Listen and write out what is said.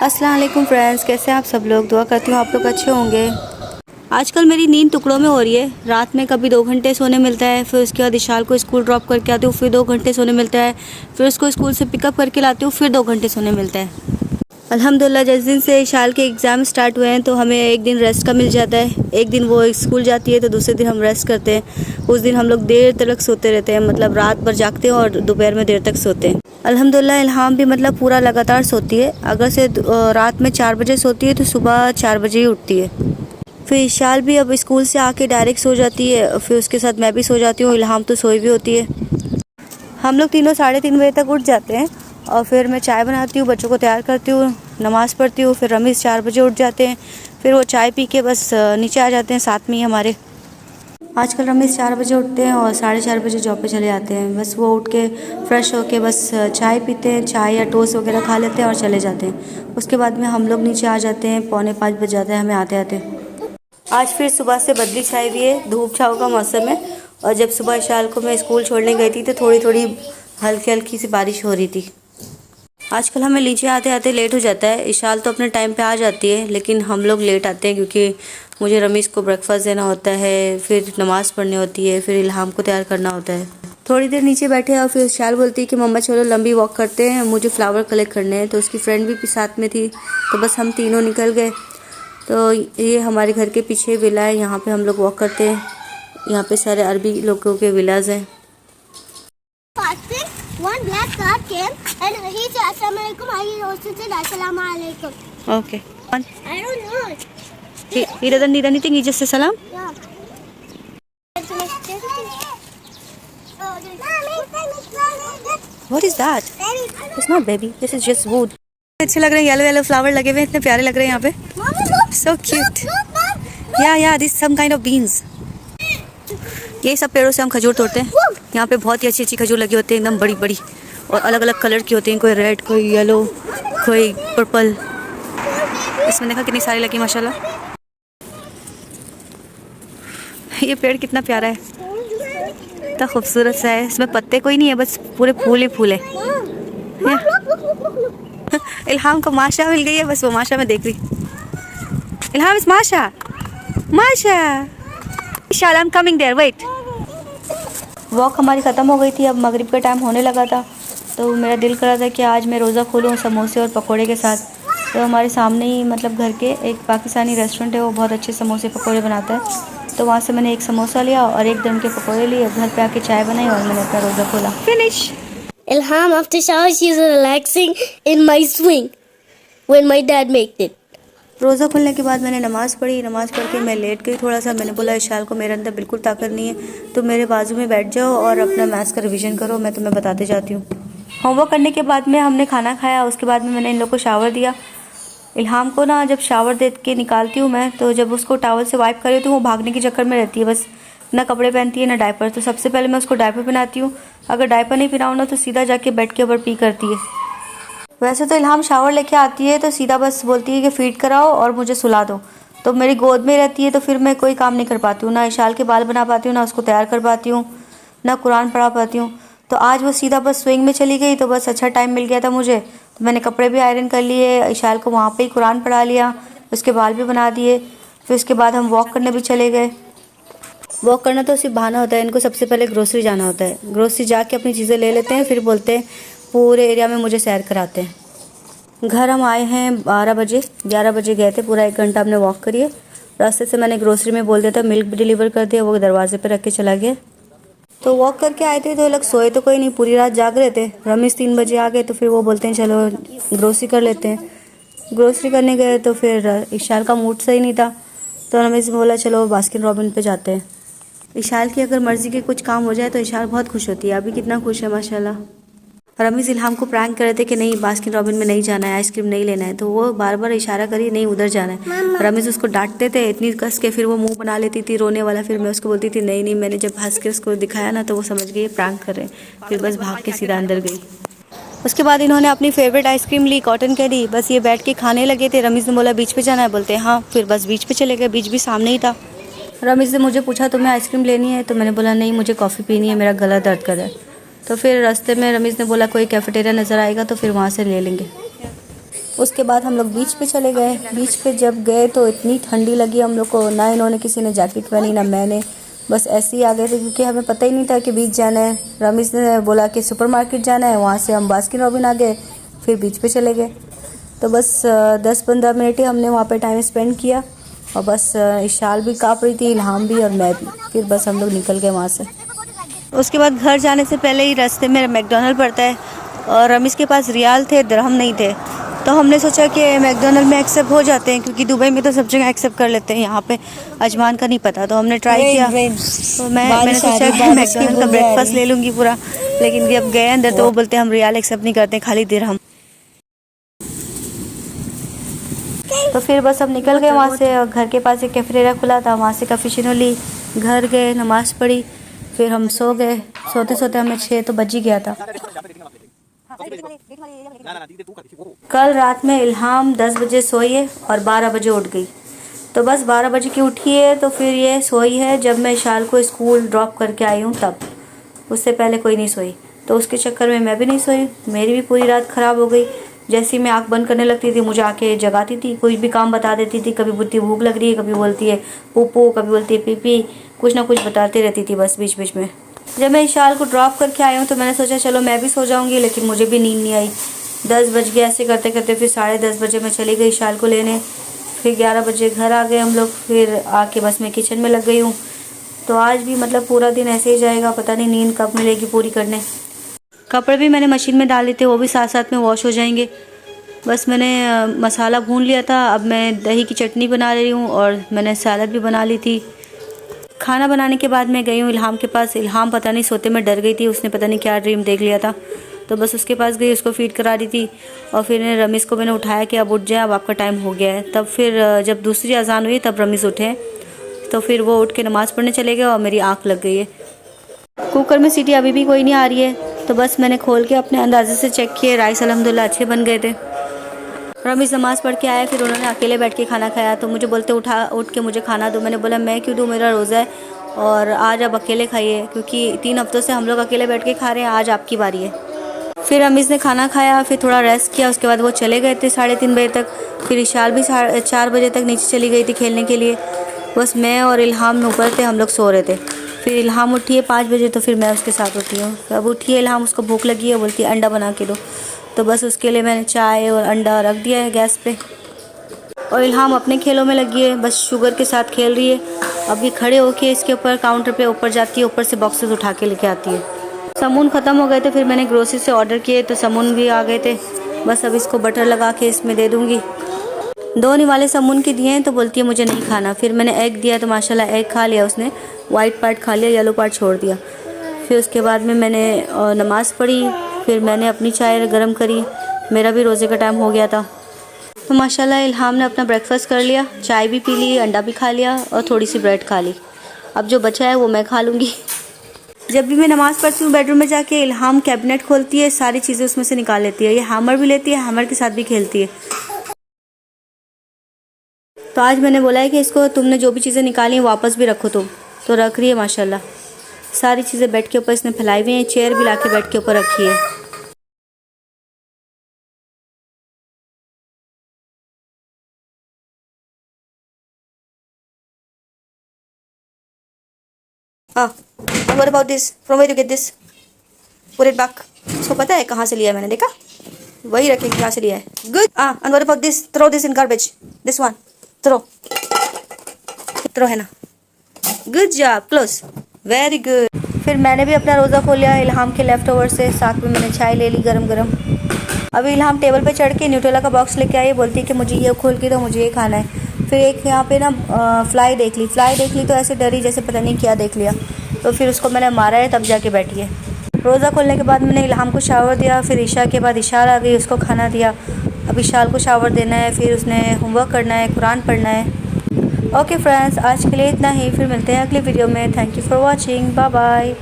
अस्सलाम वालेकुम फ्रेंड्स, कैसे हैं आप सब लोग। दुआ करती हूँ आप लोग अच्छे होंगे। आजकल मेरी नींद टुकड़ों में हो रही है। रात में कभी 2 घंटे सोने मिलता है, फिर उसके बाद इशाल को स्कूल ड्रॉप करके आती हूँ, फिर 2 घंटे सोने मिलता है, फिर उसको स्कूल से पिकअप करके लाती हूँ, फिर 2 घंटे सोने मिलता है। अल्हम्दुलिल्लाह जिस दिन से इशाल के एग्ज़ाम स्टार्ट हुए हैं तो हमें एक दिन रेस्ट का मिल जाता है। एक दिन वो स्कूल जाती है तो दूसरे दिन हम रेस्ट करते हैं। उस दिन हम लोग देर तक सोते रहते हैं, मतलब रात भर जागते हैं और दोपहर में देर तक सोते हैं। अल्हम्दुलिल्लाह इल्हाम भी मतलब पूरा लगातार सोती है। अगर से रात में 4 बजे सोती है तो सुबह 4 बजे ही उठती है। फिर इशाल भी अब स्कूल से आके डायरेक्ट सो जाती है, फिर उसके साथ मैं भी सो जाती हूँ। इल्हाम तो सोई भी होती है। हम लोग तीनों 3:30 बजे तक उठ जाते हैं और फिर मैं चाय बनाती हूँ, बच्चों को तैयार करती हूँ, नमाज़ पढ़ती हूँ। फिर रमीज़ 4 बजे उठ जाते हैं, फिर वो चाय पी के बस नीचे आ जाते हैं साथ में ही हमारे। आजकल रमीज़ 4 बजे उठते हैं और 4:30 बजे जॉब पे चले जाते हैं। बस वो उठ के फ्रेश होके बस चाय पीते हैं, चाय या टोस्ट वगैरह खा लेते हैं और चले जाते हैं। उसके बाद में हम लोग नीचे आ जाते हैं, 4:45 बज जाता है हमें आते आते। आज फिर सुबह से बदली छाई हुई है, धूप छाँव का मौसम है। और जब सुबह इशाल को मैं स्कूल छोड़ने गई थी तो थोड़ी थोड़ी हल्की हल्की सी बारिश हो रही थी। आजकल हमें नीचे आते आते लेट हो जाता है। इशाल तो अपने टाइम पे आ जाती है, लेकिन हम लोग लेट आते हैं क्योंकि मुझे रमीज़ को ब्रेकफास्ट देना होता है, फिर नमाज़ पढ़नी होती है, फिर इल्हाम को तैयार करना होता है। थोड़ी देर नीचे बैठे और फिर इशाल बोलती है कि मम्मा चलो लंबी वॉक करते हैं, मुझे फ्लावर कलेक्ट करने हैं। तो उसकी फ्रेंड भी साथ में थी, तो बस हम तीनों निकल गए। तो ये हमारे घर के पीछे विला है, यहाँ पे हम लोग वॉक करते हैं। यहाँ पे सारे अरबी लोगों के विलाज हैं। One black car came and he said Assalamualaikum. I also said Assalamualaikum. Okay. I don't know. He doesn't need anything. He just says salam. Yeah. What is that? It's not baby. This is just wood. अच्छे लग रहे हैं, yellow yellow flower लगे हुए हैं, इतने प्यारे लग रहे हैं यहाँ पे। So cute. Yeah, this some kind of beans. ये सब पेड़ों से हम खजूर तोड़ते हैं। यहाँ पे बहुत ही अच्छी अच्छी खजूर लगी होती है, एकदम बड़ी बड़ी और अलग अलग कलर की होती हैं। कोई रेड, कोई येलो, कोई पर्पल। इसमें देखा कितनी सारी लगी माशाल्लाह। ये पेड़ कितना प्यारा है, इतना खूबसूरत सा है। इसमें पत्ते कोई नहीं है, बस पूरे फूल ही फूल है। इल्हाम को माशा मिल गई है, बस वो माशा में देख रही। इल्हाम इस माशा इशाल I am coming there, wait. Walk हमारी ख़त्म हो गई थी, अब मगरिब का टाइम होने लगा था। तो मेरा दिल कर रहा था कि आज मैं रोज़ा खोलूँ समोसे और पकोड़े के साथ। तो हमारे सामने ही मतलब घर के एक पाकिस्तानी रेस्टोरेंट है, वो बहुत अच्छे समोसे पकोड़े बनाता है। तो वहाँ से मैंने एक समोसा लिया और एक दम के पकोड़े लिए, घर पे आके चाय बनाई और मैंने अपना रोज़ा खोला। Finish. Ilham after shower she's relaxing in my swing when my dad made it. रोज़ा खुलने के बाद मैंने नमाज़ पढ़ी। नमाज़ पढ़ के मैं लेट गई थोड़ा सा। मैंने बोला इशाल को मेरे अंदर बिल्कुल ताकत नहीं है, तो मेरे बाजू में बैठ जाओ और अपना मैथ्स का रिवीजन करो, मैं तुम्हें बताते जाती हूँ। होमवर्क करने के बाद में हमने खाना खाया। उसके बाद में मैंने इन लोग को शावर दिया। इल्हाम को ना जब शावर दे के निकालती हूँ मैं, तो जब उसको टॉवल से वाइप करी तो वो भागने के चक्कर में रहती है, बस ना कपड़े पहनती है ना डायपर। तो सबसे पहले मैं उसको डायपर पहनाती हूँ। अगर डायपर नहीं पहनाऊँ ना तो सीधा जाके बेड के ऊपर पी करती है। वैसे तो इल्हाम शावर लेके आती है तो सीधा बस बोलती है कि फीड कराओ और मुझे सुला दो। तो मेरी गोद में रहती है तो फिर मैं कोई काम नहीं कर पाती हूँ, ना इशाल के बाल बना पाती हूँ, ना उसको तैयार कर पाती हूँ, ना कुरान पढ़ा पाती हूँ। तो आज वो सीधा बस स्विंग में चली गई, तो बस अच्छा टाइम मिल गया था मुझे। तो मैंने कपड़े भी आयरन कर लिए, इशाल को वहाँ पर ही कुरान पढ़ा लिया, उसके बाल भी बना दिए। फिर उसके बाद हम वॉक करने भी चले गए। वॉक करना तो सिर्फ बहाना होता है, इनको सबसे पहले ग्रोसरी जाना होता है। ग्रोसरी जाके अपनी चीज़ें ले लेते हैं, फिर बोलते हैं पूरे एरिया में मुझे सैर कराते हैं। घर हम आए हैं 12 बजे, 11 बजे गए थे। पूरा 1 घंटा हमने वॉक करी है। रास्ते से मैंने ग्रोसरी में बोल दिया था मिल्क भी डिलीवर कर दिया, वो दरवाजे पे रख के चला गया। तो वॉक करके आए थे तो लोग सोए तो कोई नहीं, पूरी रात जाग रहे थे। रमीज़ 3 बजे आ गए, तो फिर वो बोलते हैं चलो ग्रोसरी कर लेते हैं। ग्रोसरी करने गए तो फिर इशाल का मूड सही नहीं था, तो रमीज़ ने बोला चलो बास्किन रॉबिन पे जाते हैं। इशाल की अगर मर्ज़ी के कुछ काम हो जाए तो इशाल बहुत खुश होती है। अभी कितना खुश है माशाल्लाह। रमीज़ इल्हाम को प्रैंक कर रहे थे कि नहीं बास्किन रॉबिन में नहीं जाना है, आइसक्रीम नहीं लेना है। तो वो बार बार इशारा करी नहीं उधर जाना है। रमीज़ उसको डांटते थे इतनी कस के, फिर वो मुंह बना लेती थी रोने वाला। फिर मैं उसको बोलती थी नहीं नहीं। मैंने जब हंस के उसको दिखाया ना तो वो समझ गई प्रैंक कर रहे हैं, फिर बस भाग के सीधा अंदर गई। उसके बाद इन्होंने अपनी फेवरेट आइसक्रीम ली, कॉटन कैंडी। बस ये बैठ के खाने लगे थे। रमीज़ ने बोला बीच पे जाना है, बोलते हाँ। फिर बस बीच पे चले गए, बीच भी सामने ही था। रमीज़ ने मुझे पूछा तुम्हें आइसक्रीम लेनी है, तो मैंने बोला नहीं मुझे कॉफ़ी पीनी है, मेरा गला दर्द कर रहा है। तो फिर रास्ते में रमीज़ ने बोला कोई कैफेटेरिया नज़र आएगा तो फिर वहाँ से ले लेंगे। उसके बाद हम लोग बीच पे चले गए। बीच पे जब गए तो इतनी ठंडी लगी हम लोग को, ना इन्होंने किसी ने जैकेट पहनी ना मैंने, बस ऐसे ही आ गए थे क्योंकि हमें पता ही नहीं था कि बीच जाना है। रमीज़ ने बोला कि सुपरमार्केट जाना है, वहाँ से हम बास्किन रॉबिन आ गए, फिर बीच पे चले गए। तो बस 10-15 मिनट ही हमने वहाँ पे टाइम स्पेंड किया और बस इशाल भी काँप रही थी, इल्हाम भी और मैं भी। फिर बस हम लोग निकल गए वहाँ से। उसके बाद घर जाने से पहले ही रास्ते में मैकडोनल्ड पड़ता है और रमीज़ के पास रियाल थे, दिरहम नहीं थे। तो हमने सोचा कि मैकडोनल्ड में एक्सेप्ट हो जाते हैं क्योंकि दुबई में तो सब जगह एक्सेप्ट कर लेते हैं, यहाँ पे अजमान का नहीं पता। तो हमने ट्राई किया। तो मैंने सोचा कि मैकडोनल्ड का ब्रेकफास्ट ले लूँगी पूरा, लेकिन जब गए अंदर तो वो बोलते हैं हम रियाल एक्सेप्ट नहीं करते, खाली दिरहम। तो फिर बस हम निकल गए वहाँ से और घर के पास एक कैफेटेरिया खुला था, वहाँ से कैफेचिनो ली, घर गए, नमाज़ पढ़ी, फिर हम सो गए। सोते सोते हमें 6 तो बज ही गया था। कल रात में इल्हाम 10 बजे सोई है और 12 बजे उठ गई। तो बस 12 बजे की उठी है तो फिर ये सोई है जब मैं इशाल को स्कूल ड्रॉप करके आई हूँ तब, उससे पहले कोई नहीं सोई। तो उसके चक्कर में मैं भी नहीं सोई, मेरी भी पूरी रात ख़राब हो गई। जैसे ही मैं आँख बंद करने लगती थी मुझे आके जगाती थी, कोई भी काम बता देती थी, कभी बोलती भूख लग रही है, कभी बोलती है पोपो, कभी बोलती है पीपी, कुछ ना कुछ बताती रहती थी बस बीच बीच में। जब मैं इशाल को ड्रॉप करके आई हूँ तो मैंने सोचा चलो मैं भी सो जाऊँगी, लेकिन मुझे भी नींद नहीं आई। 10 बज गए ऐसे करते करते, फिर 10:30 बजे मैं चली गई इशाल को लेने। फिर 11 बजे घर आ गए हम लोग, फिर आके बस मैं किचन में लग गई हूँ। तो आज भी मतलब पूरा दिन ऐसे ही जाएगा, पता नहीं नींद कब मिलेगी पूरी करने। कपड़े भी मैंने मशीन में डाल दिए थे, वो भी साथ साथ में वॉश हो जाएंगे। बस मैंने मसाला भून लिया था, अब मैं दही की चटनी बना रही हूँ और मैंने सैलड भी बना ली थी। खाना बनाने के बाद मैं गई हूँ इल्हाम के पास। इल्हाम पता नहीं सोते में डर गई थी, उसने पता नहीं क्या ड्रीम देख लिया था, तो बस उसके पास गई, उसको फीड करा रही थी। और फिर रमीज़ को मैंने उठाया कि अब उठ जाए, अब आपका टाइम हो गया है। तब फिर जब दूसरी अजान हुई तब रमीज़ उठे, तो फिर वो उठ के नमाज़ पढ़ने चले गए और मेरी आँख लग गई है। कुकर में सीटी अभी भी कोई नहीं आ रही है, तो बस मैंने खोल के अपने अंदाजे से चेक किए, राइस अल्हम्दुलिल्लाह अच्छे बन गए थे। रमीज़ नमाज़ पढ़ के आया, फिर उन्होंने अकेले बैठ के खाना खाया। तो मुझे बोलते उठ के मुझे खाना दो। मैंने बोला मैं क्यों दूँ, मेरा रोज़ा है और आज आप अकेले खाइए, क्योंकि 3 हफ्तों से हम लोग अकेले बैठ के खा रहे हैं, आज आपकी बारी है। फिर रमीज़ ने खाना खाया, फिर थोड़ा रेस्ट किया, उसके बाद वो चले गए थे 3:30 बजे तक। फिर इशाल भी 4 बजे तक नीचे चली गई थी खेलने के लिए। बस मैं और इल्हाम ऊपर थे, हम लोग सो रहे थे। फिर इल्हाम उठी है 5 बजे, तो फिर मैं उसके साथ उठी हूँ। अब उठी है इल्हाम, उसको भूख लगी है, बोलती है अंडा बना के दो। तो बस उसके लिए मैंने चाय और अंडा रख दिया है गैस पे। और इल्हाम अपने खेलों में लगी है, बस शुगर के साथ खेल रही है। अभी खड़े होके इसके ऊपर काउंटर पे ऊपर जाती है, ऊपर से बॉक्सेस उठा के लेके आती है। समून ख़त्म हो गए थे, फिर मैंने ग्रोसरी से ऑर्डर किए तो समून भी आ गए थे। बस अब इसको बटर लगा के इसमें दे दूँगी। 2 निवाले समून के दिए हैं तो बोलती है मुझे नहीं खाना। फिर मैंने एग दिया तो माशाल्लाह एग खा लिया उसने, वाइट पार्ट खा लिया, येलो पार्ट छोड़ दिया। फिर उसके बाद में मैंने नमाज़ पढ़ी, फिर मैंने अपनी चाय गर्म करी, मेरा भी रोज़े का टाइम हो गया था। तो माशाल्लाह इल्हाम ने अपना ब्रेकफास्ट कर लिया, चाय भी पी ली, अंडा भी खा लिया और थोड़ी सी ब्रेड खा ली। अब जो बचा है वो मैं खा लूँगी। जब भी मैं नमाज़ पढ़ती हूँ बेडरूम में जाके, इल्हाम कैबिनेट खोलती है, सारी चीज़ें उसमें से निकाल लेती है। ये हैमर भी लेती है, हैमर के साथ भी खेलती है। तो आज मैंने बोला है कि इसको तुमने जो भी चीज़ें निकाली हैं वापस भी रखो तुम, तो रख रही है माशाल्लाह। सारी चीज़ें बेड के ऊपर इसने फैलाई हुई हैं, चेयर भी लाके बेड के ऊपर रखी है। And what about this? From where you get this? Put it back. इसको पता है कहाँ से लिया है मैंने, देखा? वही रखे कहाँ से लिया है। Good. And what about this? Throw this in garbage. This one. Throw. Throw है ना? Good job. Close. Very good. फिर मैंने भी अपना रोज़ा खोल लिया इल्हाम के लेफ़्ट ओवर से, साथ में मैंने चाय ले ली गरम गरम। अभी इल्हाम टेबल पे चढ़ के न्यूटेला का बॉक्स लेके आई, बोलती है कि मुझे ये खोल के दो, मुझे ये खाना है। फिर एक यहाँ पे ना फ्लाई देख ली तो ऐसे डरी जैसे पता नहीं क्या देख लिया, तो फिर उसको मैंने मारा है, तब जाके बैठी है। रोज़ा खोलने के बाद मैंने इल्हाम को शावर दिया, फिर ईशा के बाद इशाल आ गई, उसको खाना दिया। अब इशाल को शावर देना है, फिर उसने होमवर्क करना है, कुरान पढ़ना है। ओके फ्रेंड्स, आज के लिए इतना ही, फिर मिलते हैं अगली वीडियो में। Thank you for watching, bye bye.